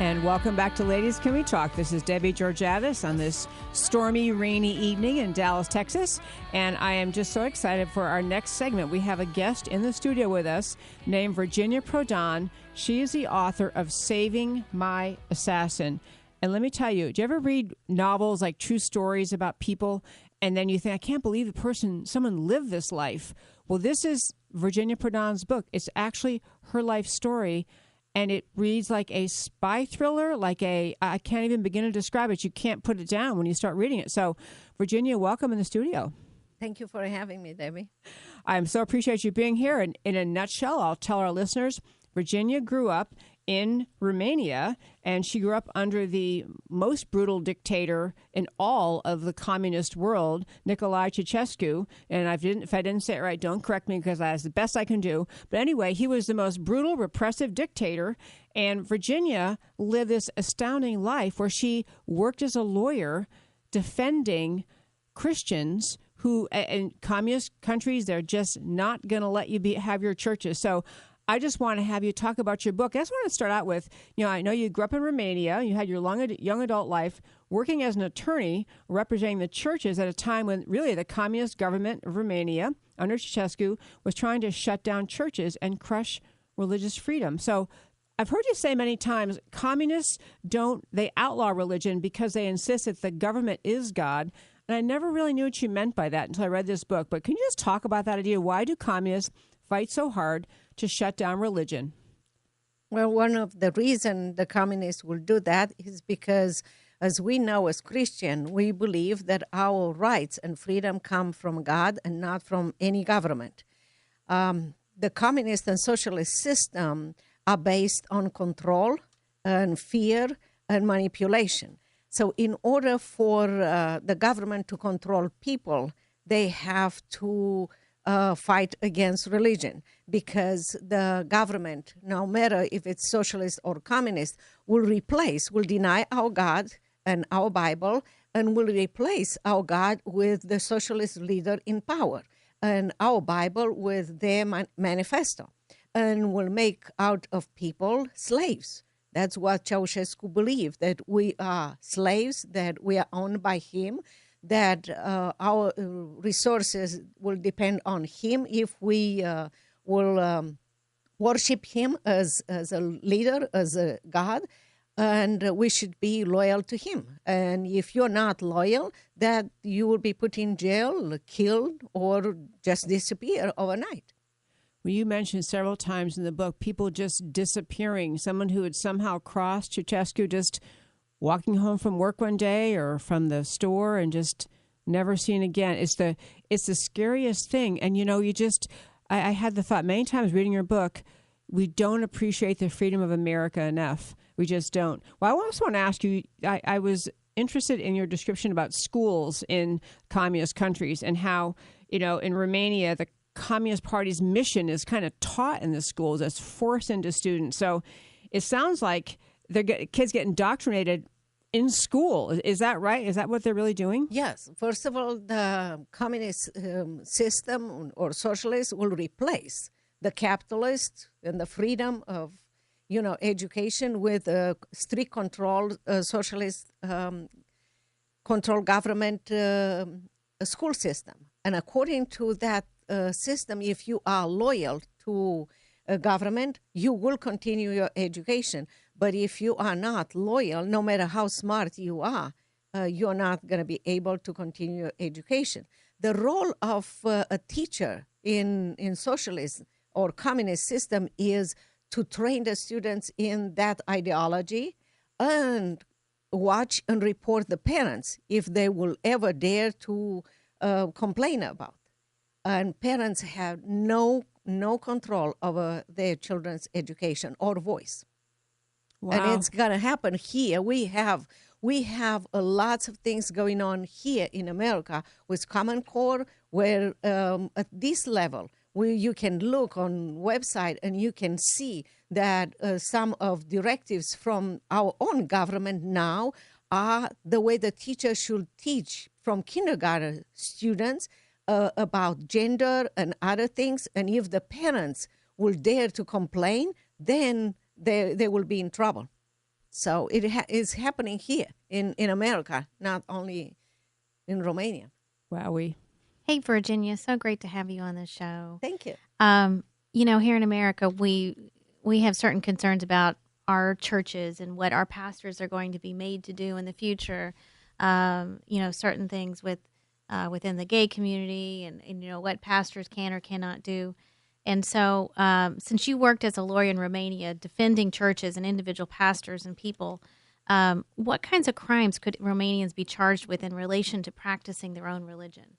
And welcome back to Ladies Can We Talk. This is Debbie Georgatos on this stormy, rainy evening in Dallas, Texas. And I am just so excited for our next segment. We have a guest in the studio with us named Virginia Prodan. She is the author of Saving My Assassin. And let me tell you, do you ever read novels like true stories about people and then you think, I can't believe someone lived this life? Well, this is Virginia Prodan's book. It's actually her life story. And it reads like a spy thriller, I can't even begin to describe it. You can't put it down when you start reading it. So, Virginia, welcome in the studio. Thank you for having me, Debbie. I so appreciate you being here. And in a nutshell, I'll tell our listeners, Virginia grew up in Romania, and she grew up under the most brutal dictator in all of the communist world, Nicolae Ceausescu. And if I didn't say it right, don't correct me because that's the best I can do. But anyway, he was the most brutal, repressive dictator. And Virginia lived this astounding life where she worked as a lawyer defending Christians who, in communist countries, they're just not going to let you have your churches. So I just want to have you talk about your book. I just want to start out with, I know you grew up in Romania. You had your young adult life working as an attorney representing the churches at a time when really the communist government of Romania under Ceausescu was trying to shut down churches and crush religious freedom. So I've heard you say many times, communists they outlaw religion because they insist that the government is God. And I never really knew what you meant by that until I read this book. But can you just talk about that idea? Why do communists fight so hard to shut down religion? Well, one of the reasons the communists will do that is because, as we know as Christian, we believe that our rights and freedom come from God and not from any government. The communist and socialist system are based on control and fear and manipulation. So in order for the government to control people, they have to fight against religion, because the government, no matter if it's socialist or communist, will deny our God and our Bible, and will replace our God with the socialist leader in power and our Bible with their manifesto, and will make out of people slaves. That's what Ceausescu believed, that we are slaves, that we are owned by him, that our resources will depend on him if we will worship him as a leader, as a God, and we should be loyal to him. And if you're not loyal, that you will be put in jail, killed, or just disappear overnight. Well, you mentioned several times in the book people just disappearing, someone who had somehow crossed Ceausescu just walking home from work one day or from the store and just never seen again. It's the scariest thing. And, I had the thought many times reading your book, we don't appreciate the freedom of America enough. We just don't. Well, I also want to ask you, I was interested in your description about schools in communist countries and how, in Romania, the Communist Party's mission is kind of taught in the schools. It's forced into students. So it sounds like kids get indoctrinated in school. Is that right? Is that what they're really doing? Yes. First of all, the communist system or socialist will replace the capitalist and the freedom of, education with a strict control, socialist control government school system. And according to that system, if you are loyal to a government, you will continue your education. But if you are not loyal, no matter how smart you are, you're not going to be able to continue your education. The role of a teacher in socialist or communist system is to train the students in that ideology and watch and report the parents if they will ever dare to complain about. And parents have no control over their children's education or voice. Wow. And it's going to happen here. We have lots of things going on here in America with Common Core, where at this level, where you can look on website and you can see that some of directives from our own government now are the way the teacher should teach from kindergarten students about gender and other things. And if the parents will dare to complain, then they will be in trouble. So it is happening here in America, not only in Romania. Wowie. Hey, Virginia, so great to have you on the show. Thank you. Here in America, we have certain concerns about our churches and what our pastors are going to be made to do in the future. Certain things within the gay community and what pastors can or cannot do. And so since you worked as a lawyer in Romania defending churches and individual pastors and people, what kinds of crimes could Romanians be charged with in relation to practicing their own religion?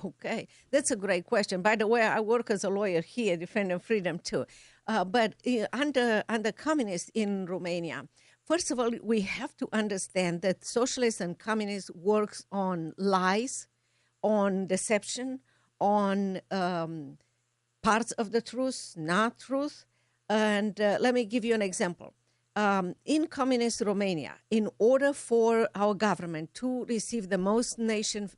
Okay, that's a great question. By the way, I work as a lawyer here, defending freedom too. But under communists in Romania, first of all, we have to understand that socialists and communists works on lies, on deception, on parts of the truth, not truth. And let me give you an example. In communist Romania, in order for our government to receive the most nation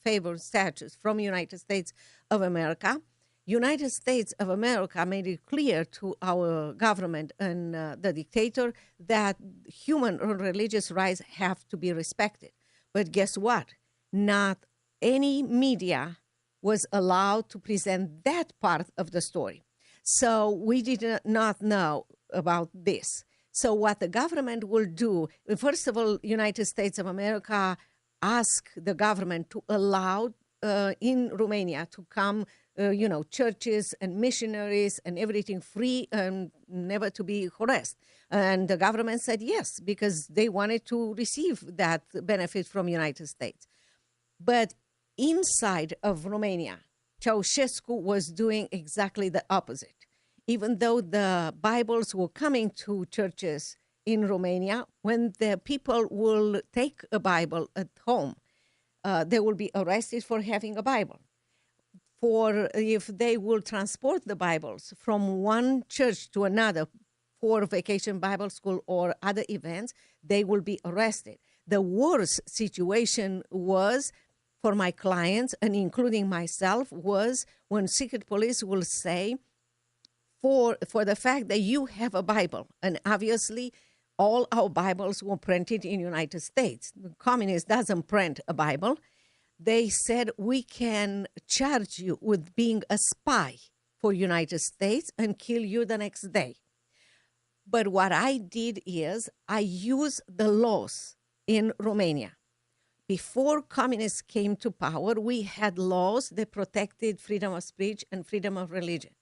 favored status from United States of America, United States of America made it clear to our government and the dictator that human or religious rights have to be respected. But guess what? Not any media was allowed to present that part of the story. So we did not know about this. So what the government will do, first of all, United States of America asked the government to allow in Romania to come, churches and missionaries and everything free and never to be harassed. And the government said yes, because they wanted to receive that benefit from United States. But inside of Romania, Ceausescu was doing exactly the opposite. Even though the Bibles were coming to churches in Romania, when the people will take a Bible at home, they will be arrested for having a Bible. For if they will transport the Bibles from one church to another for vacation Bible school or other events, they will be arrested. The worst situation was for my clients, and including myself, was when secret police will say, for the fact that you have a Bible, and obviously all our Bibles were printed in the United States. The communist doesn't print a Bible. They said, we can charge you with being a spy for United States and kill you the next day. But what I did is I used the laws in Romania. Before communists came to power, we had laws that protected freedom of speech and freedom of religion.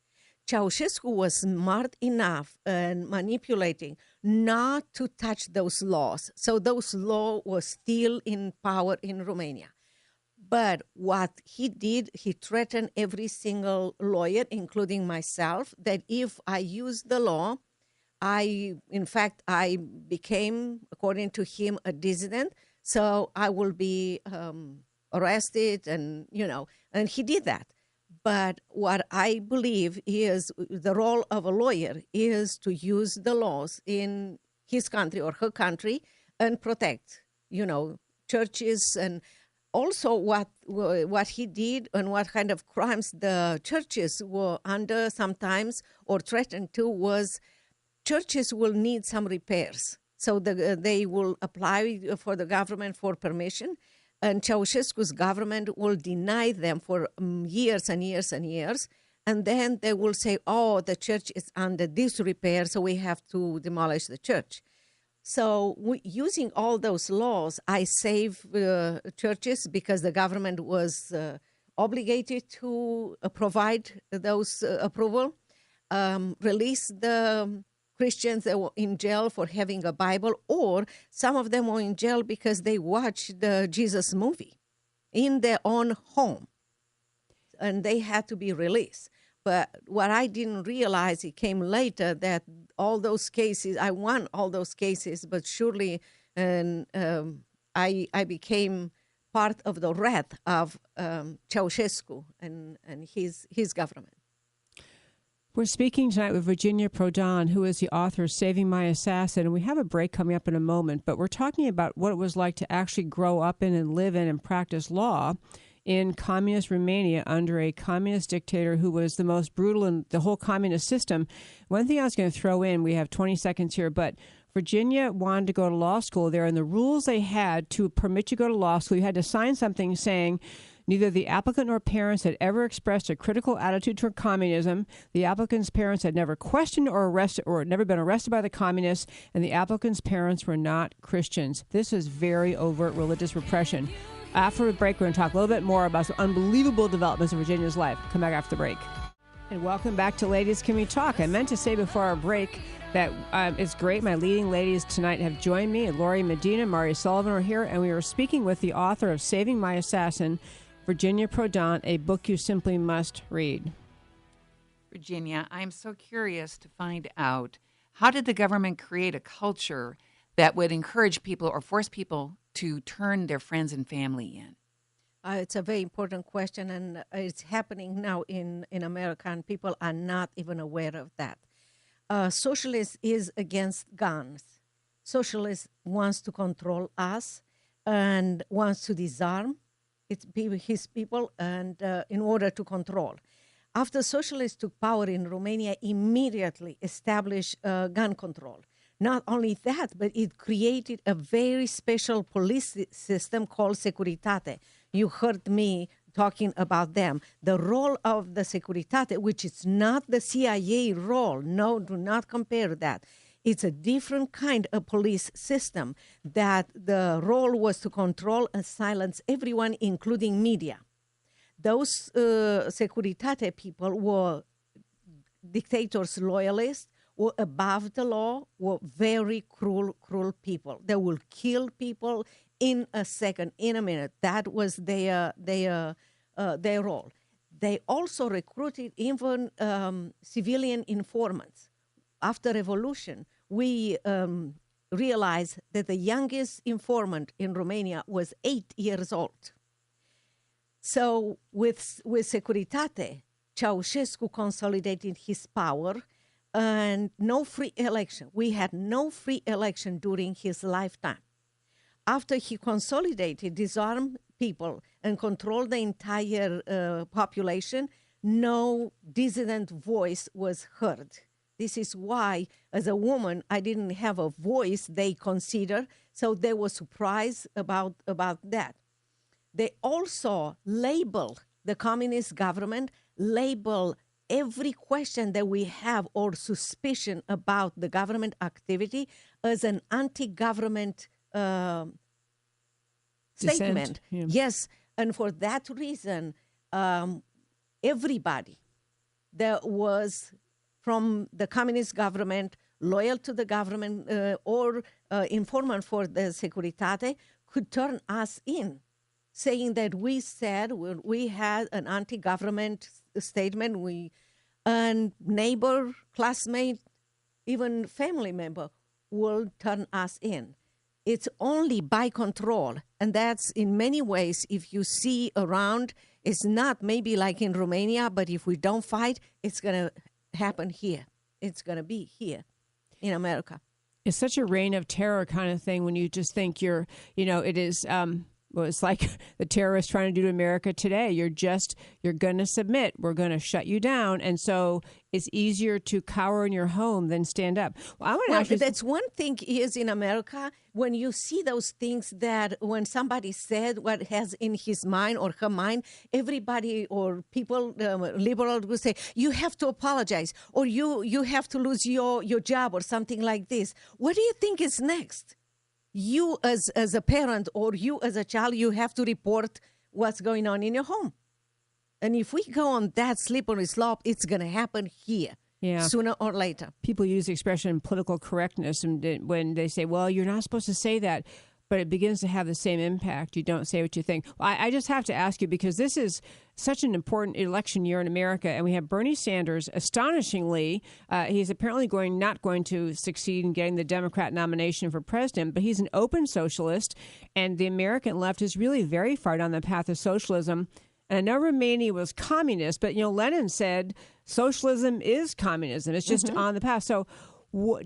Ceausescu was smart enough and manipulating not to touch those laws. So those laws were still in power in Romania. But what he did, he threatened every single lawyer, including myself, that if I used the law, I became, according to him, a dissident. So I will be arrested and he did that. But what I believe is the role of a lawyer is to use the laws in his country or her country and protect, churches. And also what he did and what kind of crimes the churches were under sometimes or threatened to was churches will need some repairs. So they will apply for the government for permission. And Ceausescu's government will deny them for years and years and years. And then they will say, oh, the church is under disrepair, so we have to demolish the church. So using all those laws, I save churches because the government was obligated to provide those approval, release the Christians that were in jail for having a Bible, or some of them were in jail because they watched the Jesus movie in their own home, and they had to be released. But what I didn't realize, it came later, that all those cases, I won all those cases, but surely I became part of the wrath of Ceausescu and his government. We're speaking tonight with Virginia Prodan, who is the author of Saving My Assassin, and we have a break coming up in a moment, but we're talking about what it was like to actually grow up in and live in and practice law in communist Romania under a communist dictator who was the most brutal in the whole communist system. One thing I was going to throw in, we have 20 seconds here, but Virginia wanted to go to law school there, and the rules they had to permit you to go to law school, you had to sign something saying neither the applicant nor parents had ever expressed a critical attitude toward communism. The applicant's parents had never questioned or arrested or never been arrested by the communists, and the applicant's parents were not Christians. This is very overt religious repression. After the break, we're going to talk a little bit more about some unbelievable developments in Virginia's life. Come back after the break. And welcome back to Ladies Can We Talk. I meant to say before our break that it's great. My leading ladies tonight have joined me. Lori Medina, Mari Sullivan are here, and we are speaking with the author of Saving My Assassin, Virginia Prodan, a book you simply must read. Virginia, I'm so curious to find out, how did the government create a culture that would encourage people or force people to turn their friends and family in? It's a very important question, and it's happening now in America, and people are not even aware of that. Socialist is against guns. Socialist wants to control us and wants to disarm his people, and in order to control. After socialists took power in Romania, immediately established gun control. Not only that, but it created a very special police system called Securitate. You heard me talking about them. The role of the Securitate, which is not the CIA role. No, do not compare that. It's a different kind of police system that the role was to control and silence everyone, including media. Those Securitate people were dictators, loyalists, were above the law, were very cruel people. They will kill people in a second, in a minute. That was their role. They also recruited even civilian informants. After revolution, we realized that the youngest informant in Romania was 8 years old. So with Securitate, Ceausescu consolidated his power, and no free election. We had no free election during his lifetime. After he consolidated, disarmed people, and controlled the entire population, no dissident voice was heard. This is why, as a woman, I didn't have a voice, they consider, so they were surprised about that. They also label the communist government, label every question that we have or suspicion about the government activity as an anti-government statement. Yeah. Yes, and for that reason, everybody that was from the communist government, loyal to the government, or informant for the Securitate could turn us in, saying that we said we had an anti-government statement, and neighbor, classmate, even family member will turn us in. It's only by control, and that's in many ways, if you see around, it's not maybe like in Romania, but if we don't fight, it's going to happen here. It's going to be here in America. It's such a reign of terror kind of thing when you just think it is, well, it's like the terrorists trying to do to America today. You're going to submit. We're going to shut you down. And so it's easier to cower in your home than stand up. Well, I want to ask you, that's one thing is in America, when you see those things that when somebody said what has in his mind or her mind, everybody or people, liberal will say, you have to apologize or you have to lose your job or something like this. What do you think is next? You as a parent or you as a child, you have to report what's going on in your home. And if we go on that slippery slope, it's going to happen here sooner or later. People use the expression political correctness when they say, well, you're not supposed to say that, but it begins to have the same impact. You don't say what you think. Well, I just have to ask you, because this is such an important election year in America, and we have Bernie Sanders, astonishingly, he's apparently not going to succeed in getting the Democrat nomination for president, but he's an open socialist, and the American left is really very far down the path of socialism. And I know Romania was communist, but, Lenin said socialism is communism. It's just on the path. So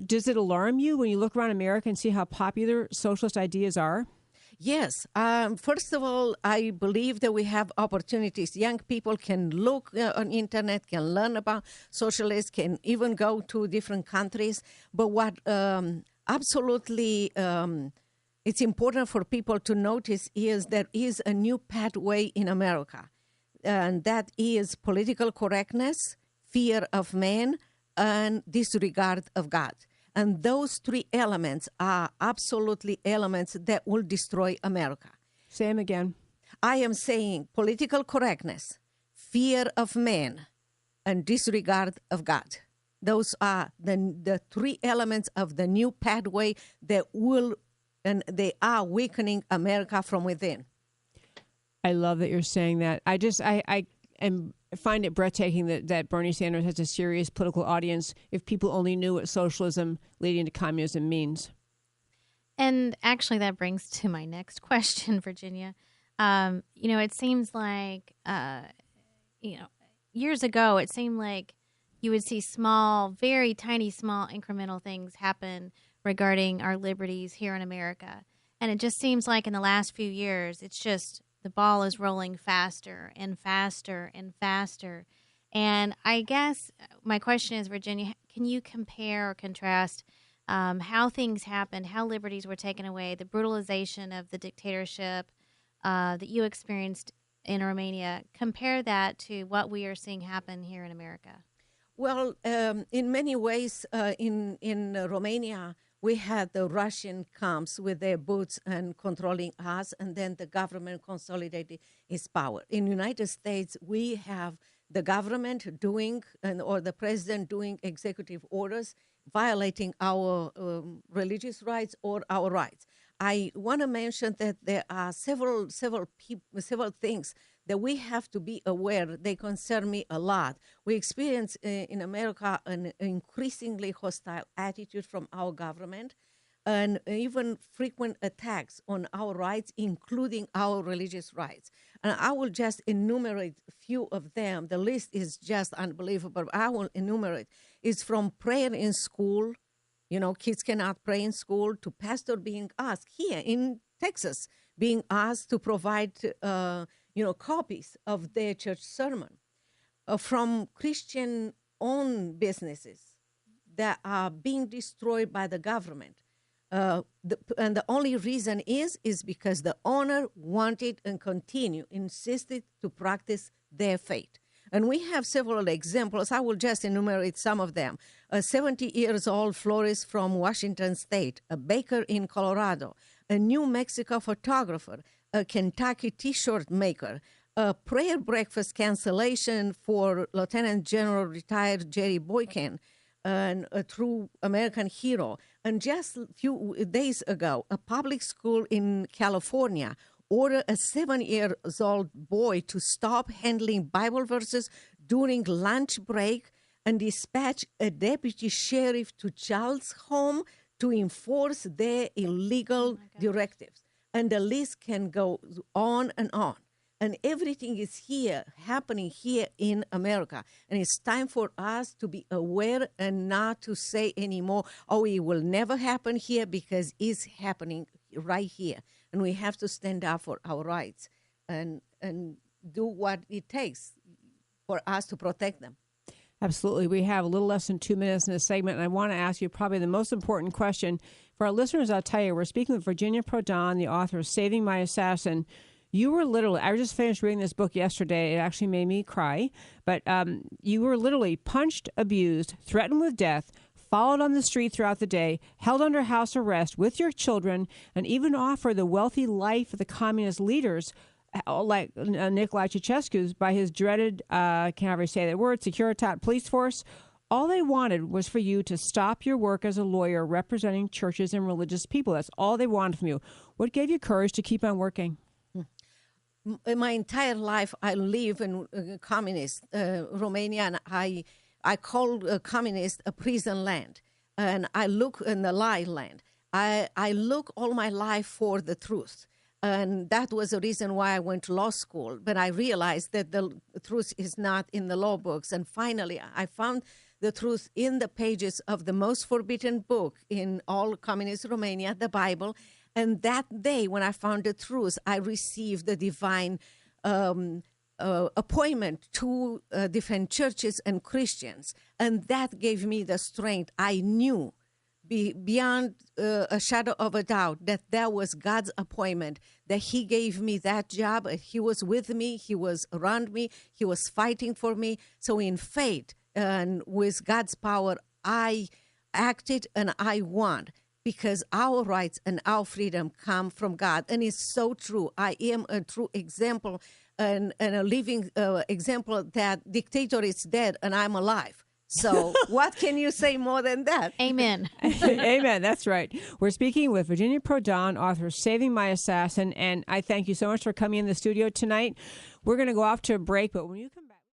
does it alarm you when you look around America and see how popular socialist ideas are? Yes. First of all, I believe that we have opportunities. Young people can look on internet, can learn about socialists, can even go to different countries. But what absolutely it's important for people to notice is there is a new pathway in America, and that is political correctness, fear of man, and disregard of God. And those three elements are absolutely elements that will destroy America. Say them again. I am saying political correctness, fear of man, and disregard of God. Those are the three elements of the new pathway that will, and they are weakening America from within. I love that you're saying that. I find it breathtaking that Bernie Sanders has a serious political audience if people only knew what socialism leading to communism means. And actually, that brings to my next question, Virginia. It seems like, years ago, it seemed like you would see small, very tiny, small incremental things happen regarding our liberties here in America. And it just seems like in the last few years, it's just the ball is rolling faster and faster and faster. And I guess my question is, Virginia, can you compare or contrast how things happened, how liberties were taken away, the brutalization of the dictatorship that you experienced in Romania? Compare that to what we are seeing happen here in America. Well, in many ways, in Romania, we had the Russian camps with their boots and controlling us, and then the government consolidated its power. In the United States, we have the government doing, or the president doing executive orders, violating our religious rights or our rights. I want to mention that there are several things that we have to be aware. They concern me a lot. We experience in America an increasingly hostile attitude from our government, and even frequent attacks on our rights, including our religious rights. And I will just enumerate a few of them. The list is just unbelievable. I will enumerate. It's from prayer in school. Kids cannot pray in school, to pastor being asked here in Texas, being asked to provide copies of their church sermon, from Christian-owned businesses that are being destroyed by the government. And the only reason is because the owner wanted and insisted to practice their faith. And we have several examples. I will just enumerate some of them. A 70-year-old florist from Washington State, a baker in Colorado, a New Mexico photographer, a Kentucky T-shirt maker, a prayer breakfast cancellation for Lieutenant General retired Jerry Boykin, and a true American hero. And just a few days ago, a public school in California ordered a 7-year-old boy to stop handling Bible verses during lunch break and dispatch a deputy sheriff to child's home to enforce their illegal directives. And the list can go on and on. And everything is happening here in America. And it's time for us to be aware and not to say anymore, oh, it will never happen here, because it's happening right here. And we have to stand up for our rights and do what it takes for us to protect them. Absolutely. We have a little less than 2 minutes in this segment, and I want to ask you probably the most important question. For our listeners, I'll tell you, we're speaking with Virginia Prodan, the author of Saving My Assassin. You were literally, I just finished reading this book yesterday. It actually made me cry. But you were literally punched, abused, threatened with death, followed on the street throughout the day, held under house arrest with your children, and even offered the wealthy life of the communist leaders, like Nicolae Ceausescu's, by his dreaded, can't ever say that word, Securitate police force. All they wanted was for you to stop your work as a lawyer representing churches and religious people. That's all they wanted from you. What gave you courage to keep on working? My entire life, I live in communist Romania, and I call communist a prison land, and I look in the lie land. I look all my life for the truth, and that was the reason why I went to law school. But I realized that the truth is not in the law books, and finally I found the truth in the pages of the most forbidden book in all communist Romania, the Bible. And that day, when I found the truth, I received the divine appointment to defend churches and Christians. And that gave me the strength. I knew beyond a shadow of a doubt that was God's appointment, that he gave me that job. He was with me. He was around me. He was fighting for me. So in faith and with God's power, I acted and I won, because our rights and our freedom come from God. And it's so true. I am a true example and a living example that dictator is dead and I'm alive. So what can you say more than that? Amen. Amen. That's right. We're speaking with Virginia Prodan, author of Saving My Assassin. And I thank you so much for coming in the studio tonight. We're going to go off to a break, but when you come